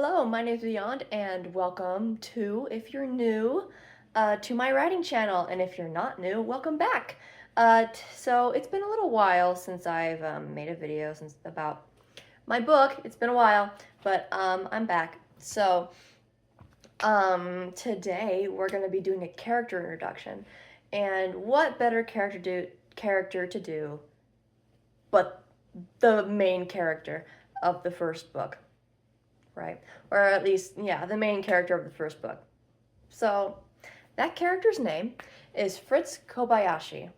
Hello, my name is Beyond, and welcome to, if you're new, to my writing channel, and if you're not new, welcome back. So it's been a little while since I've made a video about my book. It's been a while, but I'm back. So today we're going to be doing a character introduction, and what better character to do but the main character of the first book. Right? Or at least, yeah, the main character of the first book. So that character's name is Fritz Kobayashi.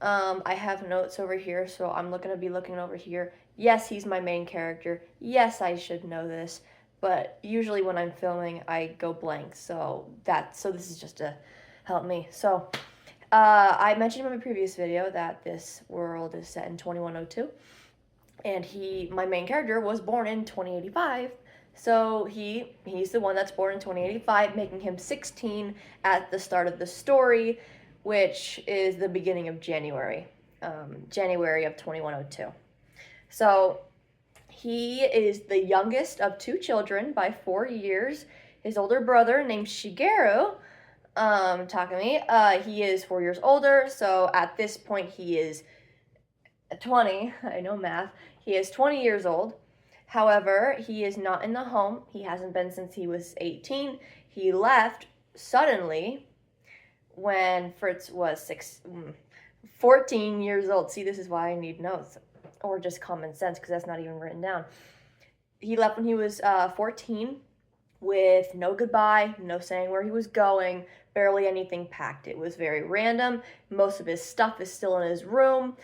I have notes over here, so I'm going to be looking over here. Yes, he's my main character. Yes, I should know this, but usually when I'm filming, I go blank. So this is just to help me. So I mentioned in my previous video that this world is set in 2102, and my main character was born in 2085. So he's the one that's born in 2085, making him 16 at the start of the story, which is the beginning of January of 2102. So he is the youngest of two children by 4 years. His older brother, named Shigeru Takumi, he is 4 years older. So at this point, he is 20. I know math. He is 20 years old. However, he is not in the home. He hasn't been since he was 18. He left suddenly when Fritz was 14 years old. See, this is why I need notes, or just common sense, because that's not even written down. He left when he was 14 with no goodbye, no saying where he was going, barely anything packed. It was very random. Most of his stuff is still in his room.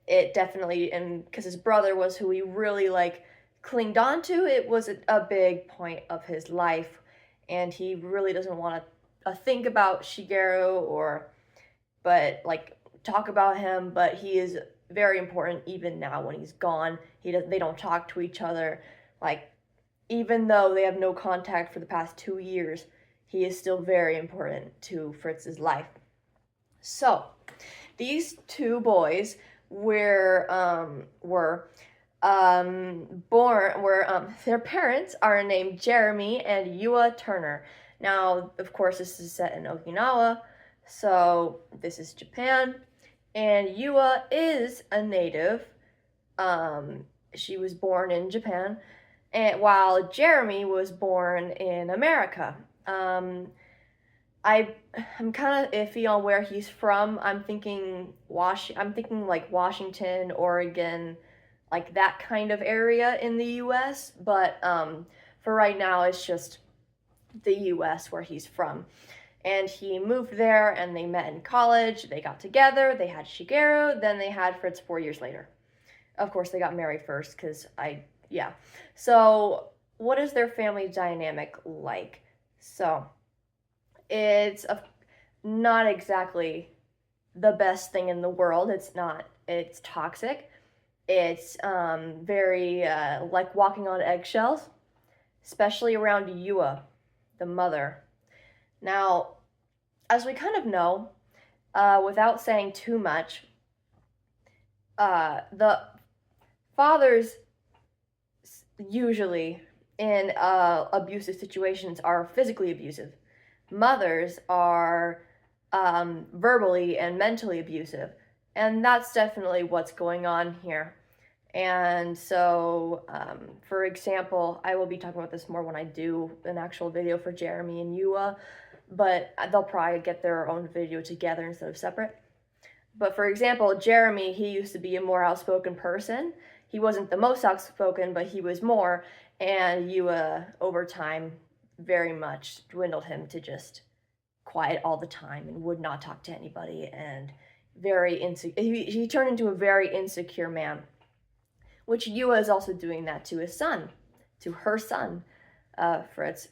It definitely, and because his brother was who he really clinged on to, it was a big point of his life, and he really doesn't want to think about Shigeru talk about him, but he is very important even now when he's gone. They don't talk to each other, even though they have no contact for the past 2 years, he is still very important to Fritz's life. So these two boys their parents are named Jeremy and Yua Turner. Now, of course, this is set in Okinawa, so this is Japan, and Yua is a native. She was born in Japan, and while Jeremy was born in America. I'm kind of iffy on where he's from. I'm thinking Washington, Oregon, that kind of area in the US, but for right now it's just the US where he's from. And he moved there and they met in college, they got together, they had Shigeru, then they had Fritz 4 years later. Of course they got married first So what is their family dynamic like? So it's not exactly the best thing in the world. It's toxic. It's very like walking on eggshells, especially around Yua, the mother. Now, as we kind of know, without saying too much, the fathers usually in abusive situations are physically abusive. Mothers are verbally and mentally abusive, and that's definitely what's going on here. And so, for example, I will be talking about this more when I do an actual video for Jeremy and Yua, but they'll probably get their own video together instead of separate. But for example, Jeremy, he used to be a more outspoken person. He wasn't the most outspoken, but he was more, and Yua, over time, very much dwindled him to just quiet all the time and would not talk to anybody, and very insecure. He turned into a very insecure man, which Yua is also doing that to her son, Fritz.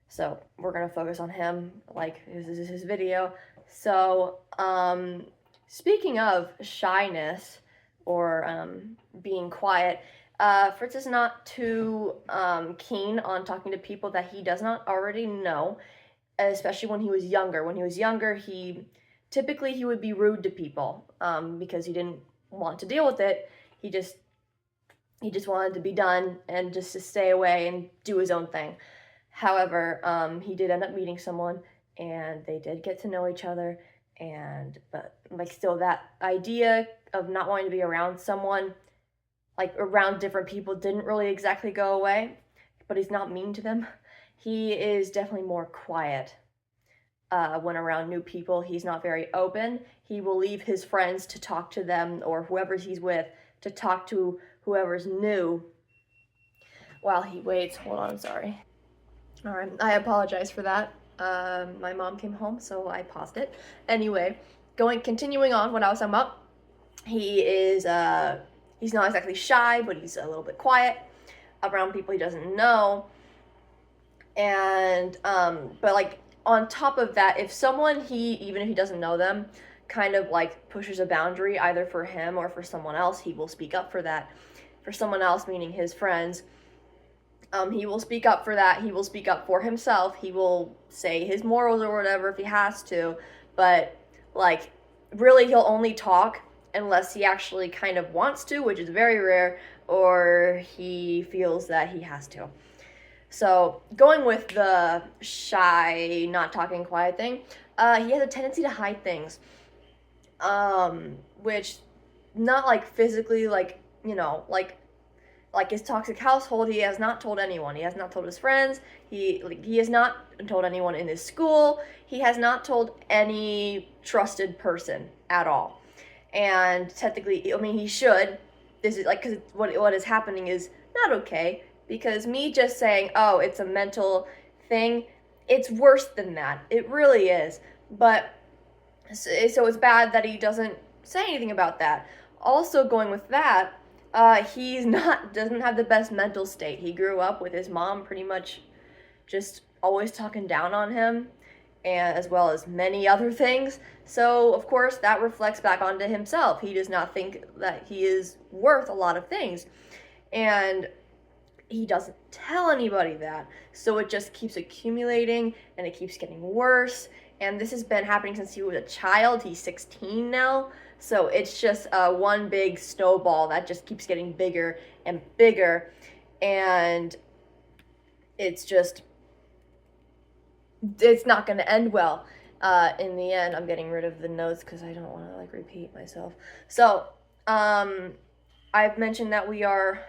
So we're gonna focus on him, this is his video. So speaking of shyness or being quiet, Fritz is not too keen on talking to people that he does not already know, especially when he was younger. When he was younger, he would be rude to people because he didn't want to deal with it. He just wanted to be done and just to stay away and do his own thing. However, he did end up meeting someone, and they did get to know each other. But like, still, that idea of not wanting to be around someone, like around different people, didn't really exactly go away. But he's not mean to them. He is definitely more quiet when around new people. He's not very open. He will leave his friends to talk to them, or whoever he's with to talk to whoever's new while he waits. Hold on, sorry. All right, I apologize for that. My mom came home, so I paused it. Anyway, continuing on what I was talking about. He is he's not exactly shy, but he's a little bit quiet around people he doesn't know. And but like, on top of that, if someone even if he doesn't know them, kind of like pushes a boundary either for him or for someone else, he will speak up for that. For someone else, meaning his friends, he will speak up for that. He will speak up for himself. He will say his morals or whatever if he has to. But like, really, he'll only talk unless he actually kind of wants to, which is very rare, or he feels that he has to. So going with the shy, not talking, quiet thing, he has a tendency to hide things, which, not like physically, like, like his toxic household, he has not told anyone. He has not told his friends. He has not told anyone in his school. He has not told any trusted person at all. And technically, I mean, he should. This is like, because what is happening is not okay. Because me just saying, oh, it's a mental thing, it's worse than that. It really is. But so it's bad that he doesn't say anything about that. Also, going with that, doesn't have the best mental state. He grew up with his mom pretty much just always talking down on him, and as well as many other things. So of course that reflects back onto himself. He does not think that he is worth a lot of things, and he doesn't tell anybody that. So it just keeps accumulating, and it keeps getting worse. And this has been happening since he was a child. He's 16 now. So it's just one big snowball that just keeps getting bigger and bigger. And it's not going to end well. In the end, I'm getting rid of the notes because I don't want to like repeat myself. So I've mentioned that we are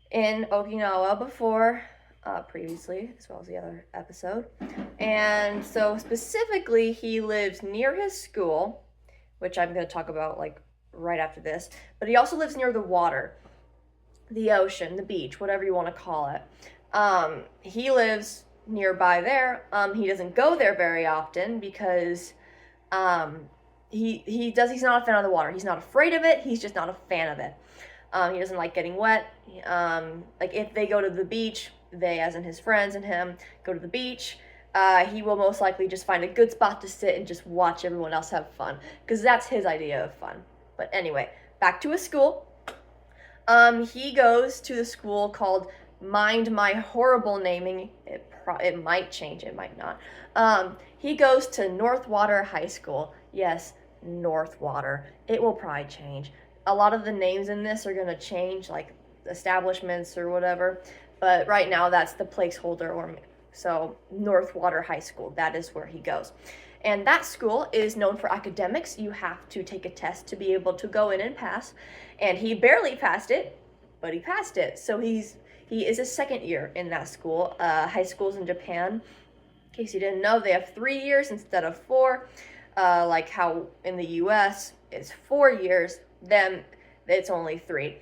in Okinawa before, previously, as well as the other episode. And so specifically, he lives near his school, which I'm going to talk about like right after this. But he also lives near the water, the ocean, the beach, whatever you want to call it. He lives nearby there. He doesn't go there very often because he's not a fan of the water. He's not afraid of it. He's just not a fan of it. He doesn't like getting wet. Like, if they go to the beach, they, as in his friends and him, go to the beach, he will most likely just find a good spot to sit and just watch everyone else have fun, because that's his idea of fun. But anyway, back to his school. He goes to the school called, mind my horrible naming, it might change, it might not. He goes to Northwater High School. Yes, Northwater. It will probably change. A lot of the names in this are going to change, like establishments or whatever, but right now that's the placeholder. So Northwater High School, that is where he goes. And that school is known for academics. You have to take a test to be able to go in and pass. And he barely passed it, but he passed it. So he is a second year in that school. High schools in Japan, in case you didn't know, they have 3 years instead of 4. Like how in the US it's 4 years, then it's only 3.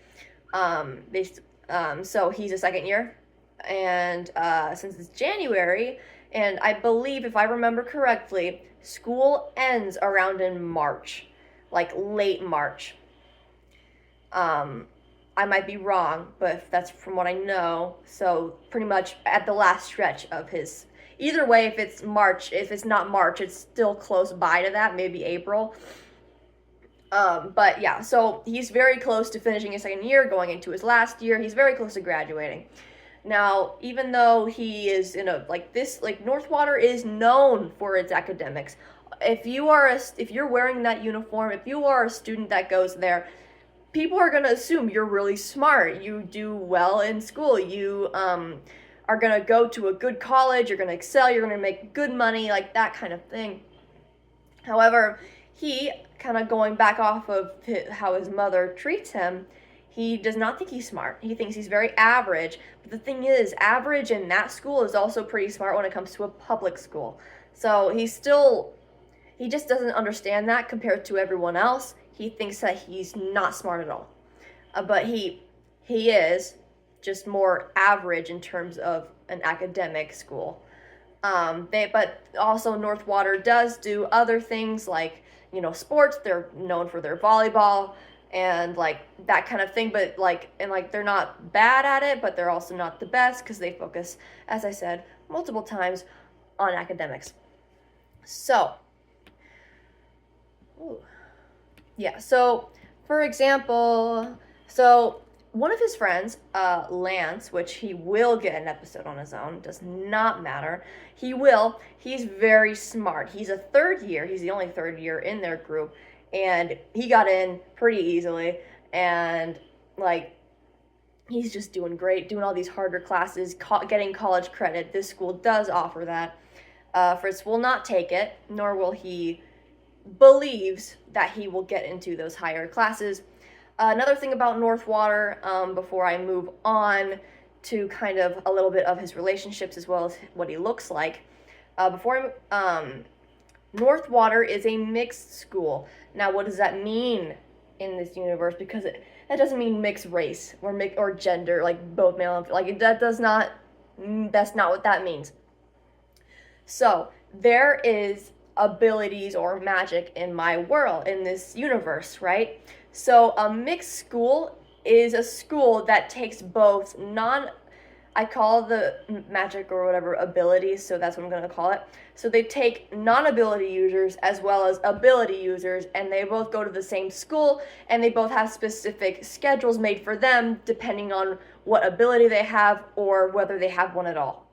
So he's a second year. And since it's January, and I believe, if I remember correctly, school ends around in March, like late March. I might be wrong, but that's from what I know. So pretty much at the last stretch of his, either way, if it's March, if it's not March, it's still close by to that, maybe April. But yeah, so he's very close to finishing his second year, going into his last year. He's very close to graduating. Now, even though he is in a, like this, like Northwater is known for its academics. If you're wearing that uniform, if you are a student that goes there, people are going to assume you're really smart, you do well in school, you are going to go to a good college, you're going to excel, you're going to make good money, like that kind of thing. However, he, kind of going back off of how his mother treats him, he does not think he's smart. He thinks he's very average. But the thing is, average in that school is also pretty smart when it comes to a public school. So he just doesn't understand that compared to everyone else. He thinks that he's not smart at all. But he is just more average in terms of an academic school. But also Northwater does do other things like, sports. They're known for their volleyball and like that kind of thing, but they're not bad at it, but they're also not the best because they focus, as I said multiple times, on academics. So, so for example, one of his friends, Lance, which he will get an episode on his own, does not matter. He's very smart. He's a third year. He's the only third year in their group. And he got in pretty easily. And, he's just doing great, doing all these harder classes, getting college credit. This school does offer that. Fritz will not take it, nor will he believes that he will get into those higher classes. Another thing about Northwater, before I move on to kind of a little bit of his relationships as well as what he looks like, Northwater is a mixed school. Now, what does that mean in this universe? Because that doesn't mean mixed race or gender, like both male and that's not what that means. So there is abilities or magic in my world, in this universe, right? So a mixed school is a school that takes both I call the magic or whatever abilities, so that's what I'm going to call it. So they take non-ability users as well as ability users, and they both go to the same school, and they both have specific schedules made for them depending on what ability they have or whether they have one at all.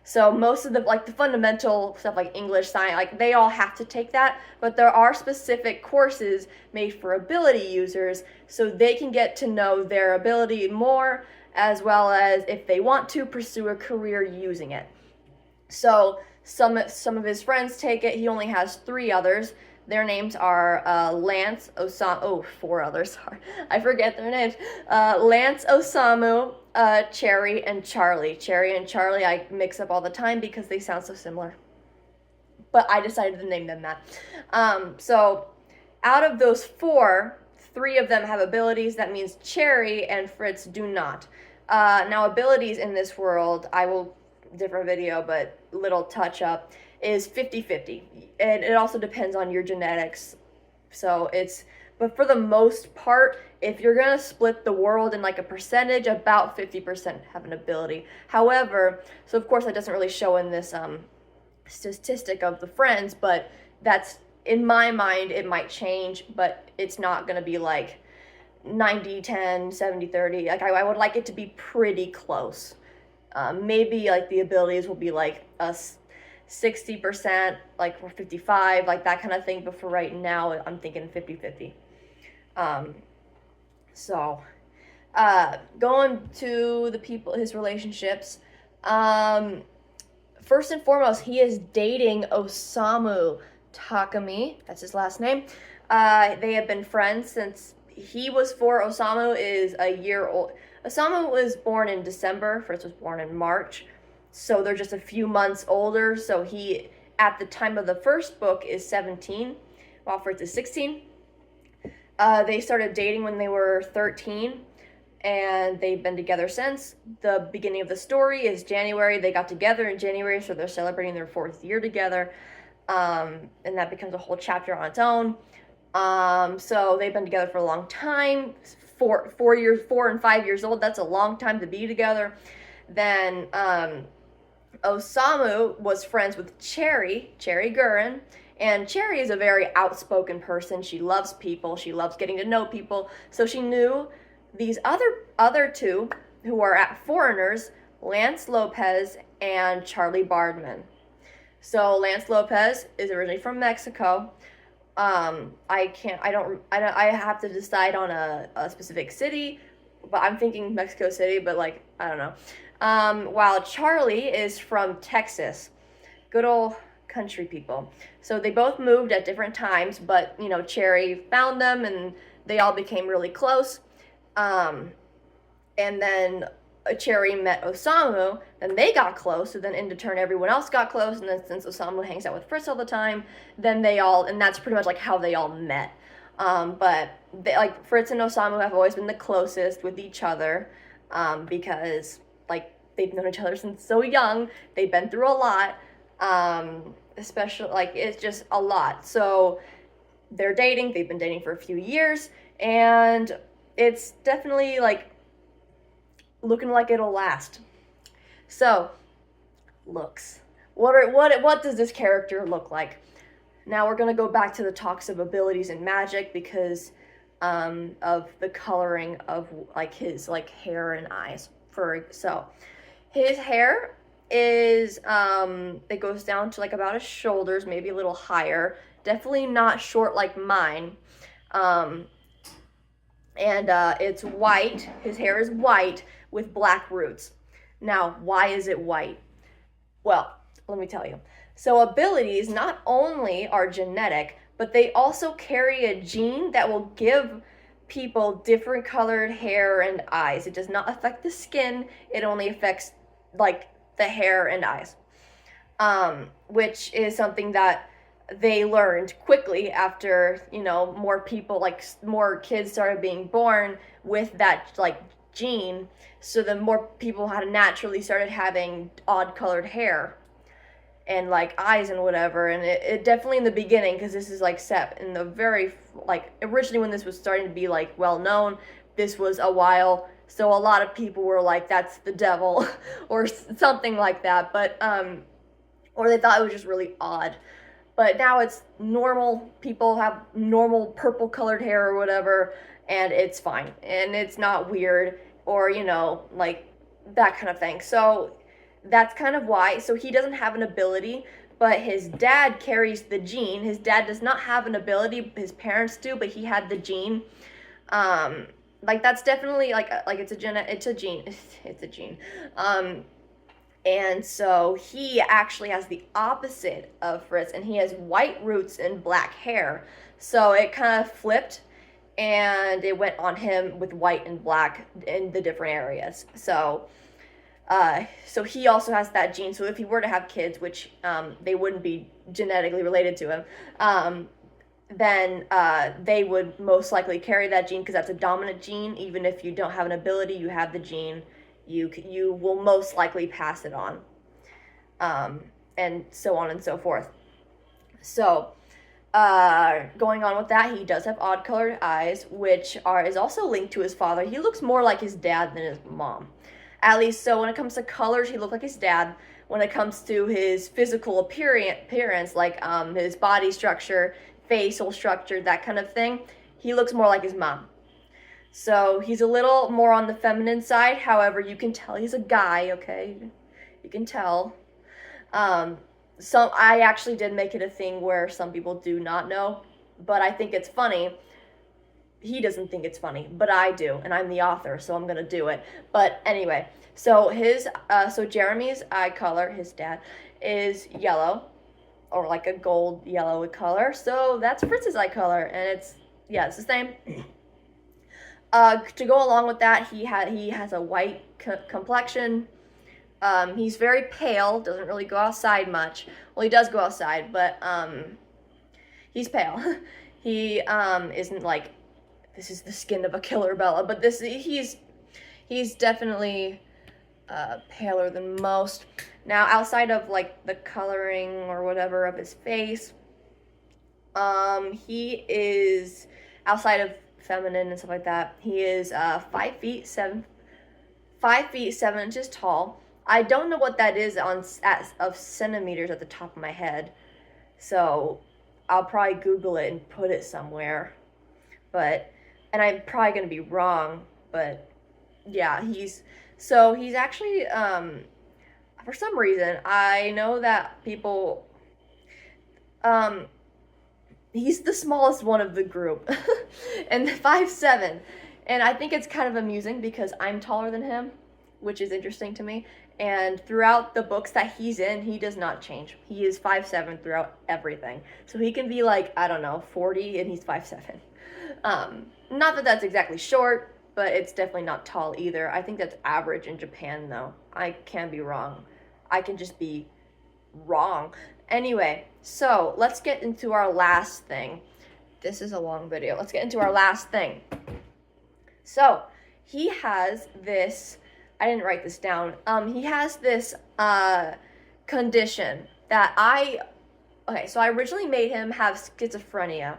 So most of the fundamental stuff like English, science, they all have to take that, but there are specific courses made for ability users so they can get to know their ability more, as well as if they want to pursue a career using it. So some of his friends take it. He only has 3 others. Their names are Lance, Osamu, 4 others, sorry. I forget their names. Lance, Osamu, Cherry, and Charlie. Cherry and Charlie I mix up all the time because they sound so similar. But I decided to name them that. So out of those 4, 3 of them have abilities. That means Cherry and Fritz do not. Now abilities in this world, different video, but little touch up, is 50-50. And it also depends on your genetics. But for the most part, if you're going to split the world in a percentage, about 50% have an ability. However, so of course that doesn't really show in this statistic of the friends, but that's, in my mind, it might change, but it's not going to be 90-10, 70-30. I would like it to be pretty close. Maybe the abilities will be a 60%, or 55, that kind of thing. But for right now, I'm thinking 50-50. Going to the people, his relationships. First and foremost, he is dating Osamu Takami. That's his last name. They have been friends since he was 4. Osamu is a year old. Osamu was born in December. Fritz was born in March. So they're just a few months older. So he, at the time of the first book, is 17, while Fritz is 16. They started dating when they were 13, and they've been together since. The beginning of the story is January. They got together in January, so they're celebrating their 4th year together. And that becomes a whole chapter on its own. So they've been together for a long time. 4 and 5 years old. That's a long time to be together. Then Osamu was friends with Cherry Gurin, and Cherry is a very outspoken person. She loves people. She loves getting to know people. So she knew these other 2 who are foreigners, Lance Lopez and Charlie Bardman. So Lance Lopez is originally from Mexico. I have to decide on a specific city, but I'm thinking Mexico City, but like, I don't know. While Charlie is from Texas. Good old country people. So they both moved at different times, but Cherry found them and they all became really close. Um, and then Cherry met Osamu, then they got close, so then in turn everyone else got close, and then since Osamu hangs out with Fritz all the time, then and that's pretty much like how they all met. But like Fritz and Osamu have always been the closest with each other, because like they've known each other since so young, they've been through a lot, especially like it's just a lot. So they've been dating for a few years, and it's definitely like looking like it'll last. So, looks. What does this character look like? Now we're gonna go back to the talks of abilities and magic because of the coloring of like his like hair and eyes. His hair is it goes down to like about his shoulders, maybe a little higher. Definitely not short like mine. Um, and it's white. His hair is white with black roots. Now, why is it white? Well, let me tell you. So, abilities not only are genetic, but they also carry a gene that will give people different colored hair and eyes. It does not affect the skin, it only affects like the hair and eyes, which is something that they learned quickly after more people, like more kids started being born with that like gene, so the more people had naturally started having odd colored hair and like eyes and whatever. And it definitely in the beginning, because this is like set in the very like originally when this was starting to be like well known, this was a while, so a lot of people were like that's the devil or something like that, but or they thought it was just really odd. But now it's normal. People have normal purple colored hair or whatever, and it's fine. And it's not weird or, like that kind of thing. So that's kind of why. So he doesn't have an ability, but his dad carries the gene. His dad does not have an ability, his parents do, but he had the gene. Like that's definitely like it's a gene. It's a gene. It's a gene. And so he actually has the opposite of Fritz, and he has white roots and black hair. So it kind of flipped, and it went on him with white and black in the different areas. So he also has that gene. So if he were to have kids, which they wouldn't be genetically related to him, then they would most likely carry that gene because that's a dominant gene. Even if you don't have an ability, you have the gene. You will most likely pass it on, and so on and so forth. So, going on with that, he does have odd colored eyes, which is also linked to his father. He looks more like his dad than his mom, at least. So when it comes to colors, he looks like his dad. When it comes to his physical appearance, like his body structure, facial structure, that kind of thing, he looks more like his mom. So he's a little more on the feminine side. However, you can tell he's a guy, okay? You can tell. I actually did make it a thing where some people do not know, but I think it's funny. He doesn't think it's funny, but I do, and I'm the author, so I'm gonna do it. But anyway, so Jeremy's eye color, his dad, is yellow, or like a gold yellow color. So that's Fritz's eye color, and it's the same. To go along with that, he has a white complexion. He's very pale, doesn't really go outside much. Well, he does go outside, but he's pale. He isn't like, this is the skin of a killer Bella, but he's definitely paler than most. Now, outside of like the coloring or whatever of his face, he is outside of feminine and stuff like that. He is 5'7", 5'7" tall. I don't know what that is of centimeters at the top of my head, so I'll probably Google it and put it somewhere. And I'm probably gonna be wrong, but yeah, he's actually for some reason I know that people he's the smallest one of the group, and 5'7", and I think it's kind of amusing because I'm taller than him, which is interesting to me. And throughout the books that he's in, he does not change. He is 5'7" throughout everything. So he can be like, I don't know, 40 and he's 5'7". Not that that's exactly short, but it's definitely not tall either. I think that's average in Japan though. I can be wrong. I can just be wrong. Anyway, so let's get into our last thing. This is a long video. Let's get into our last thing. So he has this, I didn't write this down. He has this condition that okay, so I originally made him have schizophrenia.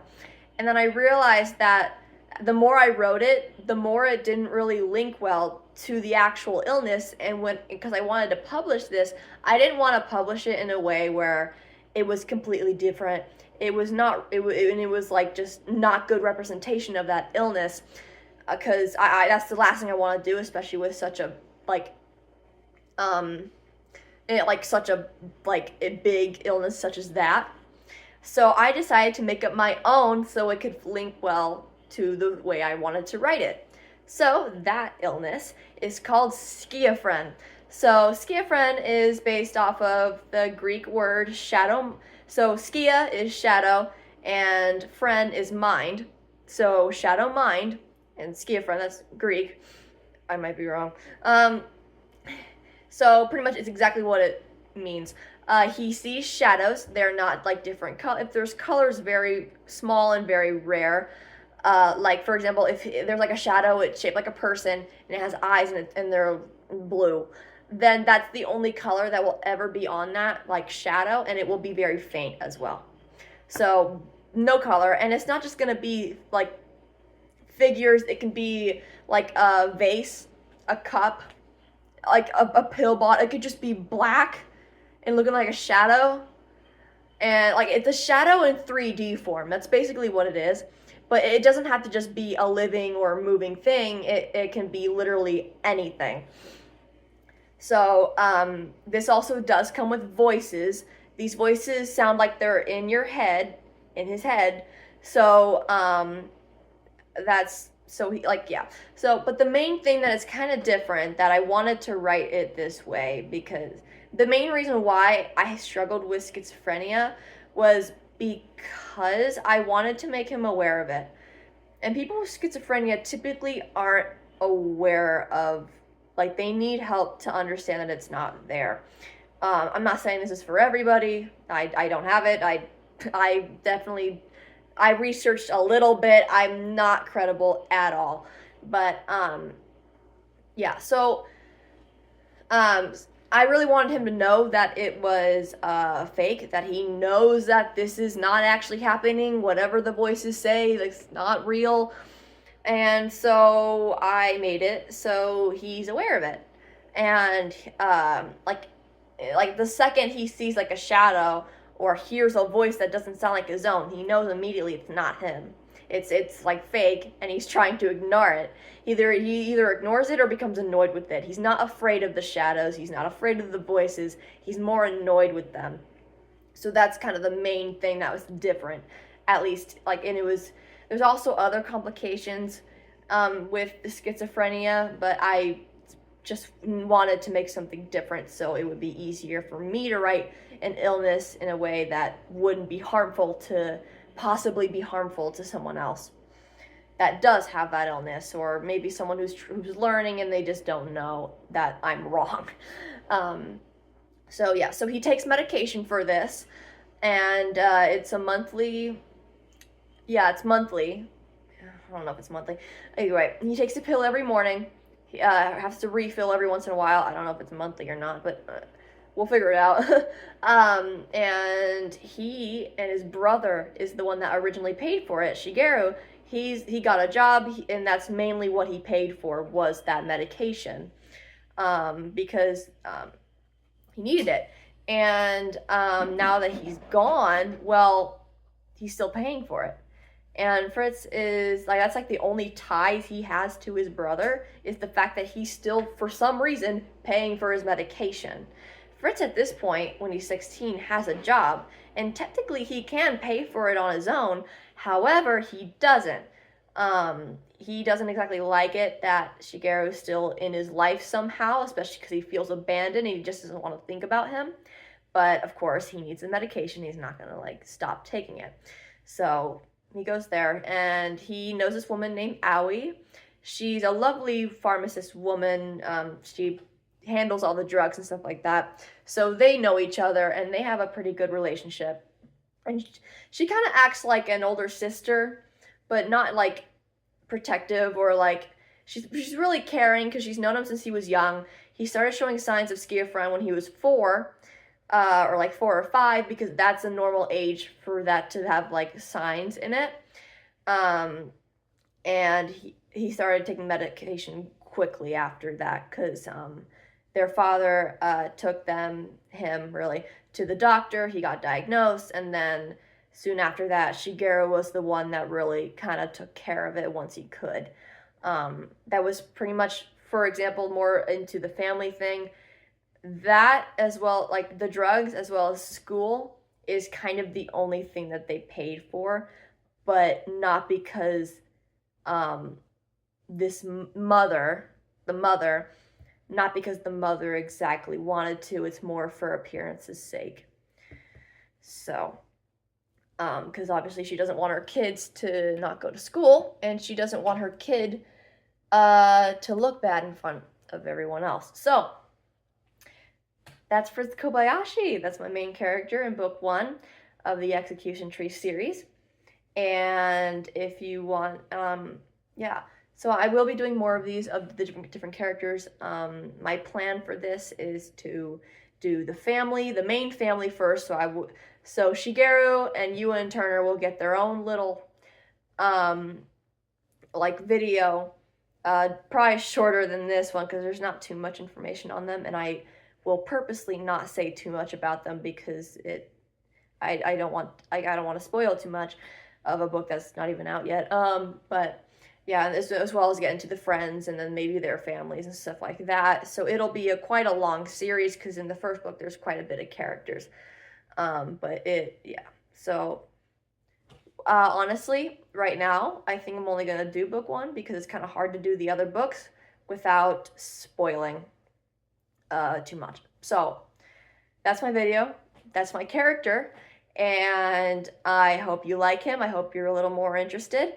And then I realized that the more I wrote it, the more it didn't really link well to the actual illness. And because I wanted to publish this, I didn't want to publish it in a way where it was completely different. It was not, it was like just not good representation of that illness. Because that's the last thing I want to do, especially with such a a big illness such as that. So I decided to make up my own so it could link well to the way I wanted to write it. So that illness is called schizophrenia. So schizophrenia is based off of the Greek word shadow. So schia is shadow and phren is mind. So shadow mind and schizophrenia, that's Greek. I might be wrong. So pretty much it's exactly what it means. He sees shadows. They're not like different colors. If there's colors, very small and very rare. Like for example, if there's like a shadow, it's shaped like a person and it has eyes and they're blue, then that's the only color that will ever be on that, like shadow, and it will be very faint as well. So no color, and it's not just gonna be like figures. It can be like a vase, a cup, like a pill bottle. It could just be black and looking like a shadow, and like it's a shadow in 3D form. That's basically what it is. But it doesn't have to just be a living or moving thing. It can be literally anything. So this also does come with voices. These voices sound like they're in your head, in his head. So but the main thing that is kind of different, that I wanted to write it this way, because the main reason why I struggled with schizophrenia was because I wanted to make him aware of it. And people with schizophrenia typically aren't aware of, like, they need help to understand that it's not there. I'm not saying this is for everybody. I don't have it. I researched a little bit. I'm not credible at all. But, yeah, so, I really wanted him to know that it was fake, that he knows that this is not actually happening, whatever the voices say, like, it's not real. And so I made it so he's aware of it. And like the second he sees like a shadow or hears a voice that doesn't sound like his own, he knows immediately it's not him. It's like fake, and he's trying to ignore it. He either ignores it or becomes annoyed with it. He's not afraid of the shadows. He's not afraid of the voices. He's more annoyed with them. So that's kind of the main thing that was different, at least. There's also other complications with the schizophrenia, but I just wanted to make something different so it would be easier for me to write an illness in a way that wouldn't be possibly be harmful to someone else that does have that illness, or maybe someone who's learning and they just don't know that I'm wrong. So he takes medication for this, and it's a monthly. Yeah, it's monthly. I don't know if it's monthly. Anyway, he takes a pill every morning. He has to refill every once in a while. I don't know if it's monthly or not, but we'll figure it out. And he and his brother is the one that originally paid for it. Shigeru, he got a job, and that's mainly what he paid for, was that medication, because he needed it. And now that he's gone, well, he's still paying for it. And Fritz is like, that's like the only ties he has to his brother, is the fact that he's still, for some reason, paying for his medication. Fritz at this point, when he's 16, has a job, and technically he can pay for it on his own. However, he doesn't. He doesn't exactly like it that Shigeru is still in his life somehow, especially because he feels abandoned and he just doesn't want to think about him. But of course, he needs the medication. He's not gonna like stop taking it. So he goes there and he knows this woman named Aoi. She's a lovely pharmacist woman. She handles all the drugs and stuff like that. So they know each other and they have a pretty good relationship. And she kind of acts like an older sister, but not like protective or like she's really caring because she's known him since he was young. He started showing signs of schizophrenia when he was 4, or like 4 or 5, because that's a normal age for that to have like signs in it. And he started taking medication quickly after that because their father took him really to the doctor. He got diagnosed, and then soon after that, Shigeru was the one that really kind of took care of it once he could. That was pretty much, for example, more into the family thing. That, as well, like the drugs as well as school, is kind of the only thing that they paid for, but not because this mother, not because the mother exactly wanted to. It's more for appearance's sake. So, because obviously she doesn't want her kids to not go to school, and she doesn't want her kid to look bad in front of everyone else. So, that's Fritz Kobayashi. That's my main character in book 1 of the Execution Tree series. And if you want, yeah. So I will be doing more of these, of the different characters. My plan for this is to do the main family first. So Shigeru and Yua and Turner will get their own little, like video, probably shorter than this one because there's not too much information on them, and I will purposely not say too much about them because I don't want to spoil too much of a book that's not even out yet. But yeah, as well as get into the friends and then maybe their families and stuff like that. So it'll be quite a long series because in the first book there's quite a bit of characters. Yeah. So honestly, right now I think I'm only gonna do book 1 because it's kind of hard to do the other books without spoiling too much. So that's my video. That's my character. And I hope you like him. I hope you're a little more interested.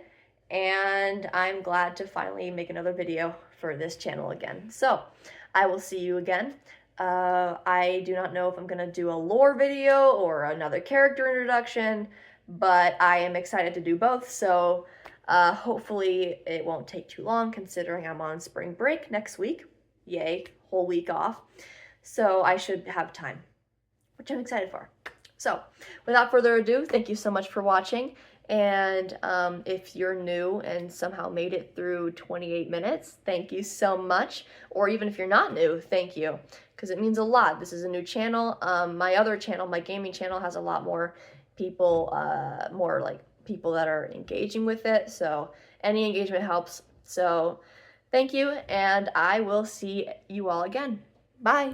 And I'm glad to finally make another video for this channel again. So I will see you again. I do not know if I'm going to do a lore video or another character introduction, but I am excited to do both. So hopefully it won't take too long considering I'm on spring break next week. Yay, whole week off. So I should have time, which I'm excited for. So without further ado, thank you so much for watching. And if you're new and somehow made it through 28 minutes, thank you so much. Or even if you're not new, thank you, because it means a lot. This is a new channel. My other channel, my gaming channel, has a lot more people, more like people that are engaging with it. So any engagement helps. So thank you, and I will see you all again. Bye.